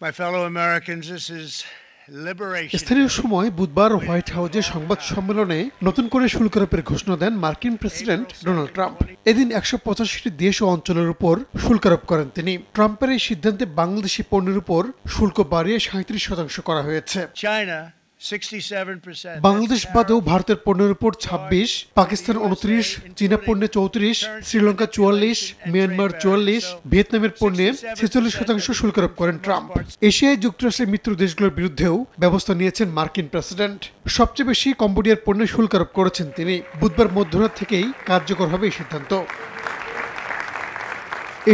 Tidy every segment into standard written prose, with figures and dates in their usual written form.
My fellow Americans, this is liberation. স্থানীয় সময় বুধবার হোয়াইট হাউসে সংবাদ সম্মেলনে নতুন করে শুল্ক আরোপের ঘোষণা দেন মার্কিন প্রেসিডেন্ট ডোনাল্ড ট্রাম্প। এদিন ১৮৫টি দেশ ও অঞ্চলের উপর শুল্ক আরোপ করেন তিনি। ট্রাম্পের এই সিদ্ধান্তে বাংলাদেশি পণ্যের উপর শুল্ক বাড়িয়ে ৩৭% করা হয়েছে। China, 67%. বাংলাদেশ বাদেও ভারতের পণ্যের উপর ২৬, পাকিস্তান ২৯, চীনা পণ্যে ৩৪, শ্রীলঙ্কা ৪৪, মিয়ানমার ৪৪, ভিয়েতনামের পণ্যে ৪৬% শুল্ক আরোপ করেন ট্রাম্প। এশিয়ায় যুক্তরাষ্ট্রের মিত্র দেশগুলোর বিরুদ্ধেও ব্যবস্থা নিয়েছেন মার্কিন প্রেসিডেন্ট। সবচেয়ে বেশি কম্বোডিয়ার পণ্যে শুল্ক আরোপ করেছেন তিনি। বুধবার মধ্যরাত থেকেই কার্যকর হবে এই সিদ্ধান্ত।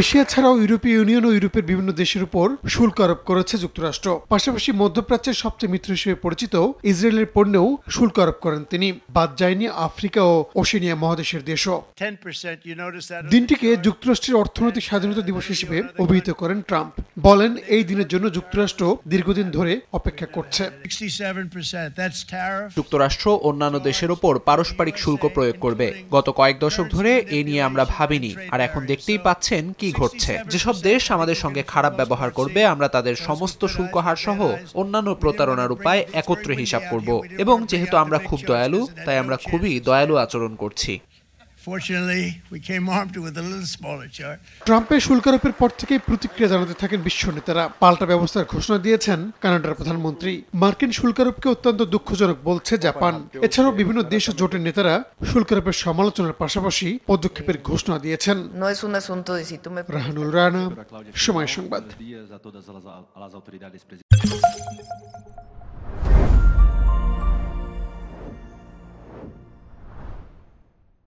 এশিয়া ছাড়াও ইউরোপীয় ইউনিয়ন ও ইউরোপের বিভিন্ন দেশের উপর শুল্ক আরোপ করেছে যুক্তরাষ্ট্র। পাশাপাশি মধ্যপ্রাচ্যের সবচেয়ে মিত্র হিসেবে পরিচিত ইসরায়েলের পণ্যেও শুল্ক আরোপ করেন তিনি। বাদ যায়নি আফ্রিকা ও ওশেনিয়া মহাদেশের দেশও। 10%, you notice that? দিনটিকে যুক্তরাষ্ট্রের অর্থনৈতিক স্বাধীনতা দিবস হিসেবে অভিহিত করেন ট্রাম্প। বলেন, এই দিনের জন্য যুক্তরাষ্ট্র দীর্ঘদিন ধরে অপেক্ষা করছে। 67%, that's tariff. যুক্তরাষ্ট্র অন্যান্য দেশের ওপর পারস্পরিক শুল্ক প্রয়োগ করবে। গত কয়েক দশক ধরে এ নিয়ে আমরা ভাবিনি, আর এখন দেখতেই পাচ্ছেন কি ঘটছে। যেসব দেশ আমাদের সঙ্গে খারাপ ব্যবহার করবে, আমরা তাদের সমস্ত শুল্ক হার সহ অন্যান্য প্রতারণার উপায় একত্রে হিসাব করব। এবং যেহেতু আমরা খুব দয়ালু, তাই আমরা খুবই দয়ালু আচরণ করছি। Fortunately, we came armed with a little smaller chart. ট্রাম্পের শুল্ক আরোপের পর থেকেই প্রতিক্রিয়া জানাতে থাকেন বিশ্ব নেতারা। পাল্টা ব্যবস্থার ঘোষণা দিয়েছেন কানাডার প্রধানমন্ত্রী। মার্কিন শুল্ক আরোপকে অত্যন্ত দুঃখজনক বলছে জাপান। এছাড়াও বিভিন্ন দেশ ও জোটের নেতারা শুল্ক আরোপের সমালোচনার পাশাপাশি পদক্ষেপের ঘোষণা দিয়েছেন। রাহানুল রানা, সময় সংবাদ।